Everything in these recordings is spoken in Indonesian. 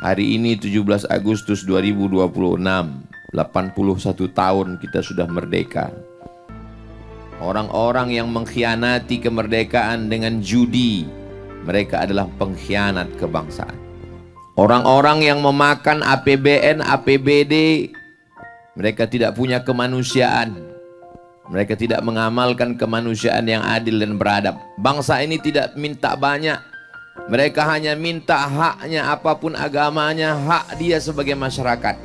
Hari ini 17 Agustus 2026, 81 tahun kita sudah merdeka. Orang-orang yang mengkhianati kemerdekaan dengan judi, mereka adalah pengkhianat kebangsaan. Orang-orang yang memakan APBN, APBD, mereka tidak punya kemanusiaan. Mereka tidak mengamalkan kemanusiaan yang adil dan beradab. Bangsa ini tidak minta banyak. Mereka hanya minta haknya, apapun agamanya, hak dia sebagai masyarakat.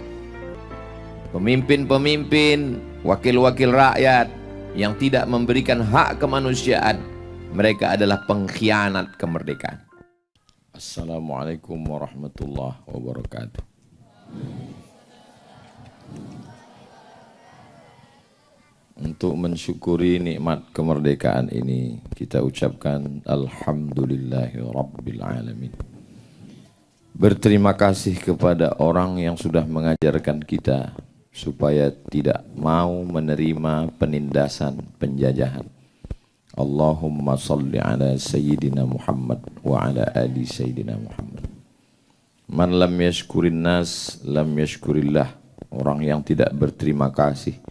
Pemimpin-pemimpin, wakil-wakil rakyat yang tidak memberikan hak kemanusiaan, mereka adalah pengkhianat kemerdekaan. Assalamualaikum warahmatullahi wabarakatuh. Untuk mensyukuri nikmat kemerdekaan ini, kita ucapkan Alhamdulillahi Rabbil Alamin. Berterima kasih kepada orang yang sudah mengajarkan kita supaya tidak mau menerima penindasan, penjajahan. Allahumma salli ala Sayyidina Muhammad wa ala ali Sayyidina Muhammad. Man lam yashkurin nas, lam yashkurillah. Orang yang tidak berterima kasih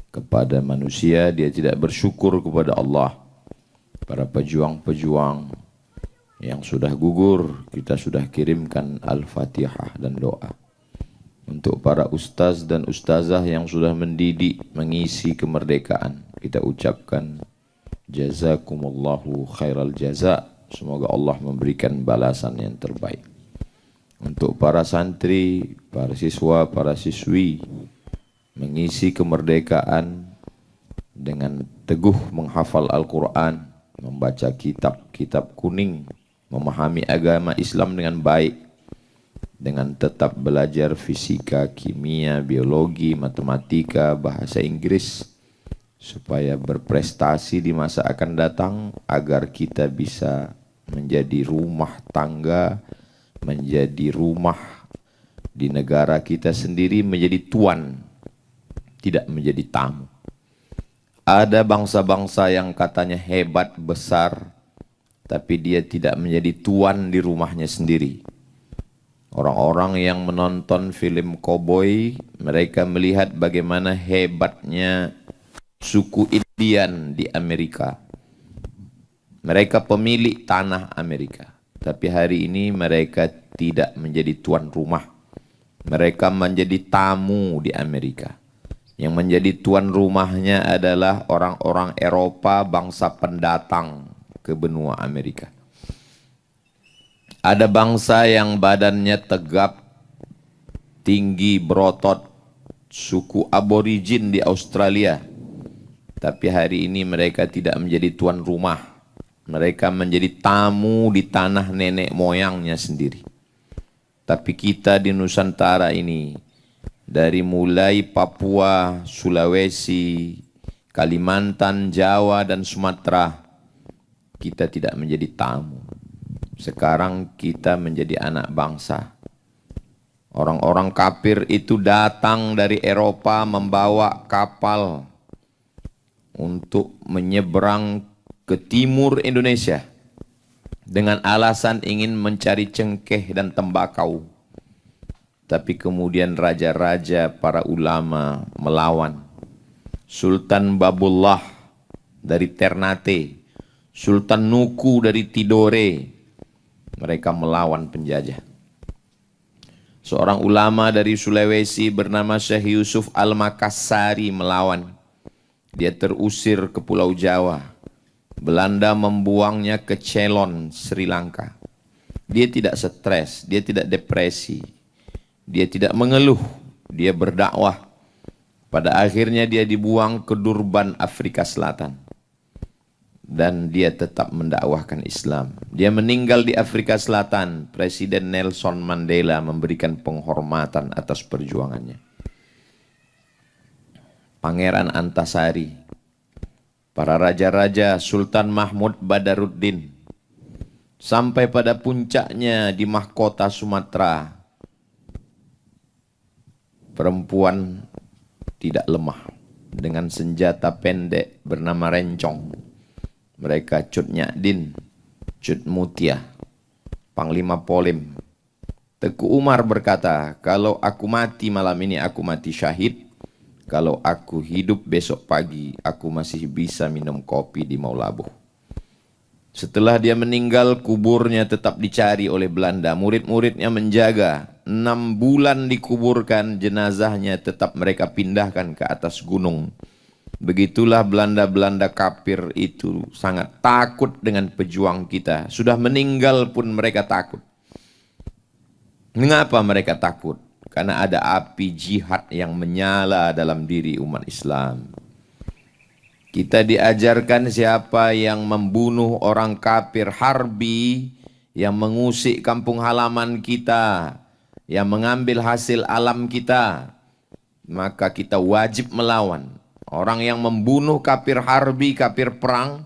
kepada manusia, dia tidak bersyukur kepada Allah. Para pejuang-pejuang yang sudah gugur, kita sudah kirimkan Al-Fatihah dan doa. Untuk para ustaz dan ustazah yang sudah mendidik, mengisi kemerdekaan, kita ucapkan jazakumullahu khairal jaza. Semoga Allah memberikan balasan yang terbaik. Untuk para santri, para siswa, para siswi, mengisi kemerdekaan dengan teguh menghafal Al-Quran, membaca kitab-kitab kuning, memahami agama Islam dengan baik, dengan tetap belajar fisika, kimia, biologi, matematika, bahasa Inggris, supaya berprestasi di masa akan datang, agar kita bisa menjadi rumah tangga, menjadi rumah di negara kita sendiri, menjadi tuan, tidak menjadi tamu. Ada bangsa-bangsa yang katanya hebat, besar, tapi dia tidak menjadi tuan di rumahnya sendiri. Orang-orang yang menonton film koboi, mereka melihat bagaimana hebatnya suku Indian di Amerika. Mereka pemilik tanah Amerika, tapi hari ini mereka tidak menjadi tuan rumah. Mereka menjadi tamu di Amerika. Yang menjadi tuan rumahnya adalah orang-orang Eropa, bangsa pendatang ke benua Amerika. Ada bangsa yang badannya tegap, tinggi, berotot, suku aborigin di Australia. Tapi hari ini mereka tidak menjadi tuan rumah. Mereka menjadi tamu di tanah nenek moyangnya sendiri. Tapi kita di Nusantara ini, dari mulai Papua, Sulawesi, Kalimantan, Jawa, dan Sumatera, kita tidak menjadi tamu. Sekarang kita menjadi anak bangsa. Orang-orang kafir itu datang dari Eropa membawa kapal untuk menyeberang ke timur Indonesia dengan alasan ingin mencari cengkeh dan tembakau. Tapi kemudian raja-raja, para ulama melawan. Sultan Babullah dari Ternate, Sultan Nuku dari Tidore, mereka melawan penjajah. Seorang ulama dari Sulawesi bernama Syekh Yusuf Al-Makassari melawan. Dia terusir ke Pulau Jawa. Belanda membuangnya ke Ceylon, Sri Lanka. Dia tidak stres, dia tidak depresi. Dia tidak mengeluh, dia berdakwah. Pada akhirnya dia dibuang ke Durban, Afrika Selatan. Dan dia tetap mendakwahkan Islam. Dia meninggal di Afrika Selatan. Presiden Nelson Mandela memberikan penghormatan atas perjuangannya. Pangeran Antasari, para raja-raja, Sultan Mahmud Badaruddin, sampai pada puncaknya di mahkota Sumatera, perempuan tidak lemah dengan senjata pendek bernama rencong. Mereka Cut Nyadin, Cut Mutia, Panglima Polim, Teku Umar berkata, kalau aku mati malam ini, aku mati syahid. Kalau aku hidup besok pagi, aku masih bisa minum kopi di Maulabuh. Setelah dia meninggal, kuburnya tetap dicari oleh Belanda. Murid-muridnya menjaga. 6 bulan dikuburkan, jenazahnya tetap mereka pindahkan ke atas gunung. Begitulah Belanda-Belanda kafir itu sangat takut dengan pejuang kita. Sudah meninggal pun mereka takut. Mengapa mereka takut? Karena ada api jihad yang menyala dalam diri umat Islam. Kita diajarkan siapa yang membunuh orang kafir harbi, yang mengusik kampung halaman kita, yang mengambil hasil alam kita, maka kita wajib melawan. Orang yang membunuh kafir harbi, kafir perang,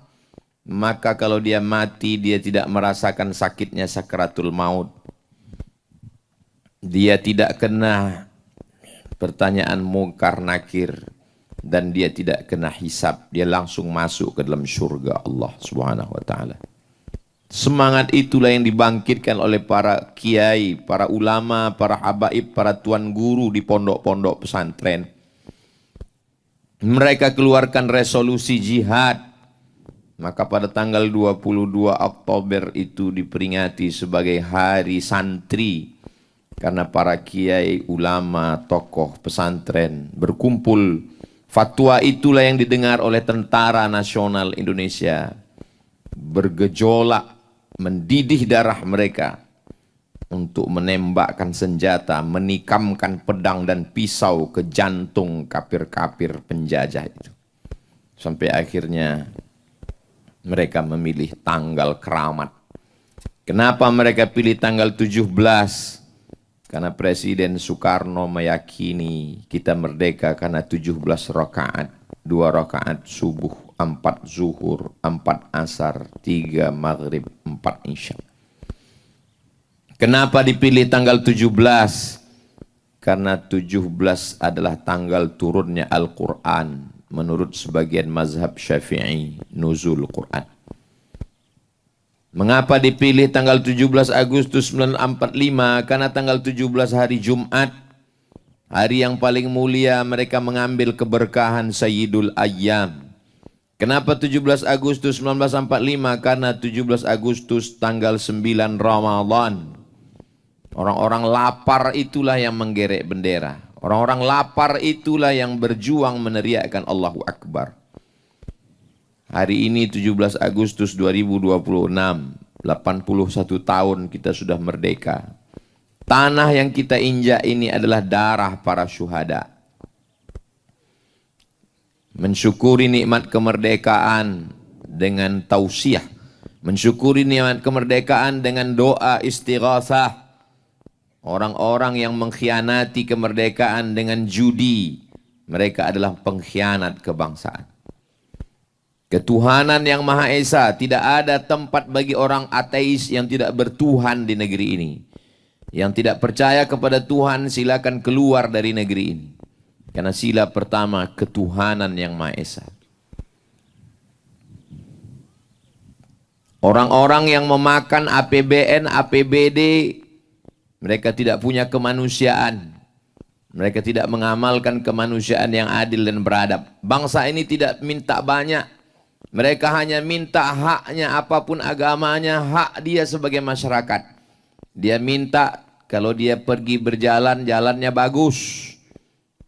maka kalau dia mati, dia tidak merasakan sakitnya sakaratul maut. Dia tidak kena pertanyaan mungkar nakir, dan dia tidak kena hisab. Dia langsung masuk ke dalam surga Allah Subhanahu wa taala. Semangat itulah yang dibangkitkan oleh para kiai, para ulama, para habaib, para tuan guru di pondok-pondok pesantren. Mereka keluarkan resolusi jihad. Maka pada tanggal 22 Oktober itu diperingati sebagai Hari Santri. Karena para kiai, ulama, tokoh pesantren berkumpul. Fatwa itulah yang didengar oleh Tentara Nasional Indonesia. Bergejolak, mendidih darah mereka untuk menembakkan senjata, menikamkan pedang dan pisau ke jantung kafir-kafir penjajah itu. Sampai akhirnya mereka memilih tanggal keramat. Kenapa mereka pilih tanggal 17? Karena Presiden Soekarno meyakini kita merdeka karena 17 rakaat, 2 rakaat subuh, 4 zuhur, 4 asar, 3 maghrib, 4 isya. Kenapa dipilih tanggal 17? Karena 17 adalah tanggal turunnya Al-Quran. Menurut sebagian mazhab Syafi'i, nuzul Quran. Mengapa dipilih tanggal 17 Agustus 1945? Karena tanggal 17 hari Jumat, hari yang paling mulia, mereka mengambil keberkahan Sayyidul Ayyam. Kenapa 17 Agustus 1945? Karena 17 Agustus tanggal 9 Ramadan. Orang-orang lapar itulah yang menggerek bendera. Orang-orang lapar itulah yang berjuang meneriakkan Allahu Akbar. Hari ini 17 Agustus 2026, 81 tahun kita sudah merdeka. Tanah yang kita injak ini adalah darah para syuhada. Mensyukuri nikmat kemerdekaan dengan tausiah. Mensyukuri nikmat kemerdekaan dengan doa istighatsah. Orang-orang yang mengkhianati kemerdekaan dengan judi, mereka adalah pengkhianat kebangsaan. Ketuhanan yang Maha Esa, tidak ada tempat bagi orang ateis yang tidak bertuhan di negeri ini. Yang tidak percaya kepada Tuhan, silakan keluar dari negeri ini. Karena sila pertama, ketuhanan yang Maha Esa. Orang-orang yang memakan APBN, APBD, mereka tidak punya kemanusiaan. Mereka tidak mengamalkan kemanusiaan yang adil dan beradab. Bangsa ini tidak minta banyak. Mereka hanya minta haknya, apapun agamanya, hak dia sebagai masyarakat. Dia minta kalau dia pergi berjalan, jalannya bagus.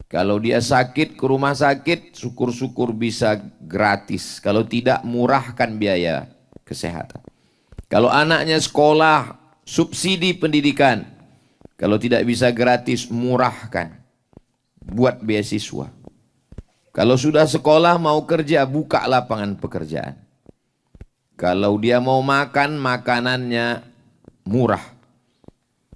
Kalau dia sakit ke rumah sakit, syukur-syukur bisa gratis. Kalau tidak, murahkan biaya kesehatan. Kalau anaknya sekolah, subsidi pendidikan. Kalau tidak bisa gratis, murahkan. Buat beasiswa. Kalau sudah sekolah mau kerja, buka lapangan pekerjaan. Kalau dia mau makan, makanannya murah.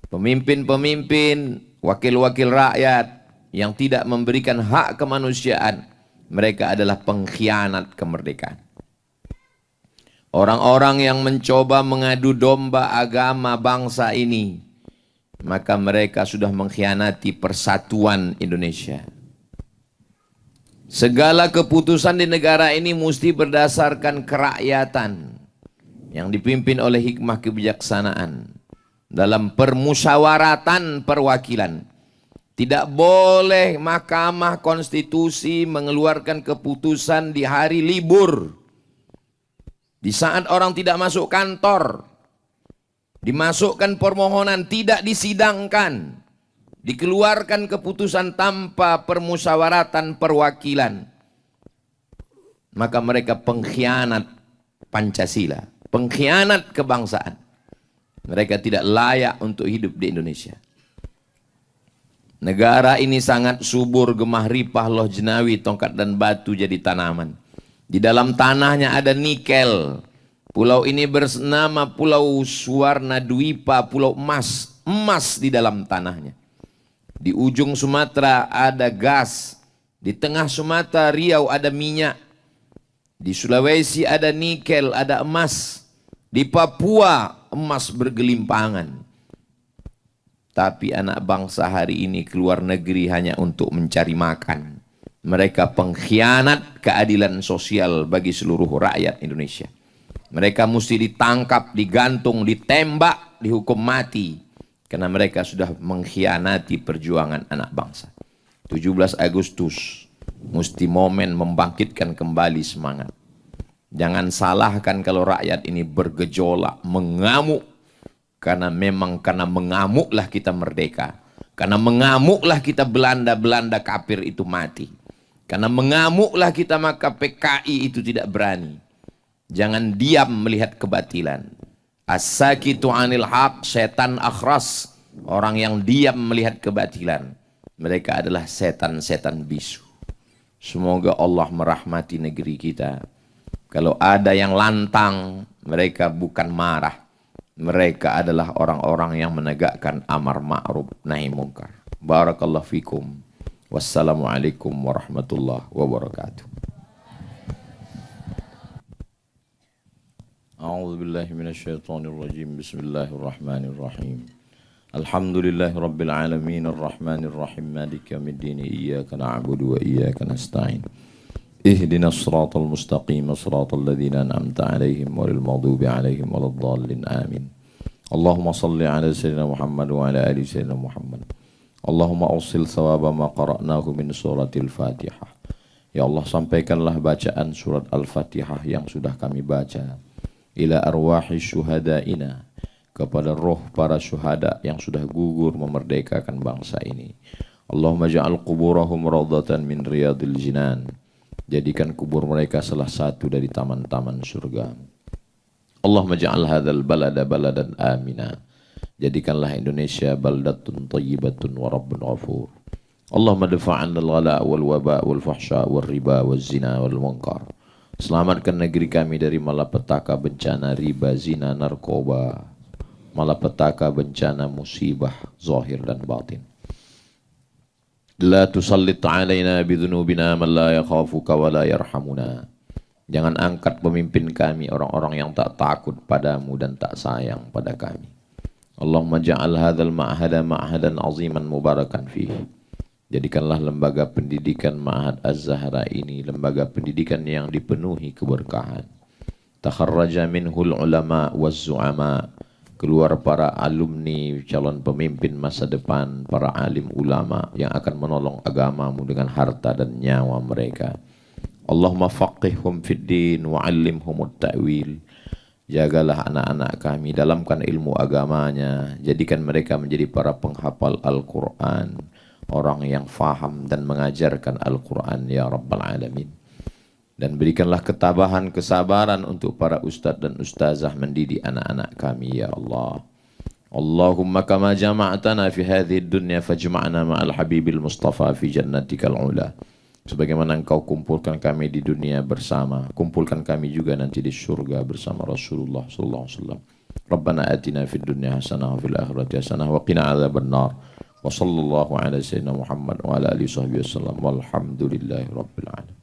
Pemimpin-pemimpin, wakil-wakil rakyat yang tidak memberikan hak kemanusiaan, mereka adalah pengkhianat kemerdekaan. Orang-orang yang mencoba mengadu domba agama bangsa ini, maka mereka sudah mengkhianati persatuan Indonesia. Segala keputusan di negara ini mesti berdasarkan kerakyatan yang dipimpin oleh hikmah kebijaksanaan. dalam permusyawaratan perwakilan. Tidak boleh Mahkamah Konstitusi mengeluarkan keputusan di hari libur, di saat orang tidak masuk kantor, dimasukkan permohonan tidak disidangkan, dikeluarkan keputusan tanpa permusyawaratan perwakilan. Maka mereka pengkhianat Pancasila, pengkhianat kebangsaan. Mereka tidak layak untuk hidup di Indonesia. Negara ini sangat subur, gemah ripah, loh jenawi, tongkat dan batu jadi tanaman. Di dalam tanahnya ada nikel. Pulau ini bernama Pulau Suwarna Dwipa, pulau emas. Emas di dalam tanahnya. Di ujung Sumatera ada gas. Di tengah Sumatera Riau ada minyak. Di Sulawesi ada nikel, ada emas. Di Papua emas bergelimpangan. Tapi anak bangsa hari ini keluar negeri hanya untuk mencari makan. Mereka pengkhianat keadilan sosial bagi seluruh rakyat Indonesia. Mereka mesti ditangkap, digantung, ditembak, dihukum mati. Karena mereka sudah mengkhianati perjuangan anak bangsa. 17 Agustus mesti momen membangkitkan kembali semangat. Jangan salahkan kalau rakyat ini bergejolak, mengamuk. Karena memang karena mengamuklah kita merdeka. Karena mengamuklah kita Belanda kafir itu mati. Karena mengamuklah kita maka PKI itu tidak berani. Jangan diam melihat kebatilan. As-sakitu anil haq, setan akhras. Orang yang diam melihat kebatilan. Mereka adalah setan-setan bisu. Semoga Allah merahmati negeri kita. Kalau ada yang lantang, mereka bukan marah. Mereka adalah orang-orang yang menegakkan amar ma'ruf nahi munkar. Barakallahu fikum. Wassalamualaikum warahmatullahi wabarakatuh. A'udzu billahi minasyaitonir rajim. Bismillahirrahmanirrahim. Alhamdulillahi rabbil alamin arrahmanir rahim maliki yaumiddin iyyaka na'budu wa iyyaka nasta'in. Ihdinas siratal mustaqim siratal ladzina an'amta 'alaihim ghairil maghdubi 'alaihim waladdallin amin. Allahumma shalli 'ala sayyidina Muhammad wa 'ala ali sayyidina Muhammad. Allahumma awsil thawaba ma qara'nahu min suratil Fatihah. Ya Allah, sampaikanlah bacaan surat Al-Fatihah yang sudah kami baca ila arwahi syuhadaina, kepada roh para syuhada yang sudah gugur memerdekakan bangsa ini. Allahumma ja'al quburahum rawdatan min riyadil jinan. Jadikan kubur mereka salah satu dari taman-taman surga. Allahumma ja'al hadzal balada baladan amina. Jadikanlah Indonesia baldatun thayyibatun wa rabbun ghafur. Allahumma dafa'an al-ghala wal waba wal fahsya wal riba wal zina wal munkar. Selamatkan negeri kami dari malapetaka bencana riba, zina, narkoba, malapetaka bencana musibah zahir dan batin. La tusallit alaina bidhunubina man la yakhafuka wa la yarhamuna. Jangan angkat pemimpin kami orang-orang yang tak takut padamu dan tak sayang pada kami. Allahumma ja'al hadzal ma'hada ma'hadan aziman mubarakan fihi. Jadikanlah lembaga pendidikan Ma'had Az-Zahra ini lembaga pendidikan yang dipenuhi keberkahan. Takharraja minhul ulama waz-zu'ama. Keluar para alumni calon pemimpin masa depan, para alim ulama yang akan menolong agamamu dengan harta dan nyawa mereka. Allahumma faqihhum fid din wa 'allimhumut ta'wil. Jagalah anak-anak kami, dalamkan ilmu agamanya, jadikan mereka menjadi para penghafal Al-Quran, orang yang faham dan mengajarkan Al-Quran ya Rabbal Alamin. Dan berikanlah ketabahan, kesabaran untuk para ustadz dan ustazah mendidik anak-anak kami ya Allah. Allahumma kama jama'atana fi hadhihi dunya fajma'na ma'al habibil mustafa fi jannatikal ula. Sebagaimana engkau kumpulkan kami di dunia bersama, kumpulkan kami juga nanti di surga bersama Rasulullah sallallahu alaihi wasallam. Rabbana atina fid dunya hasanah wa fil akhirati hasanah wa qina adzabannar. Wa sallallahu ala sayyidina Muhammad wa ala alihi wasallam. Walhamdulillahi rabbil alamin.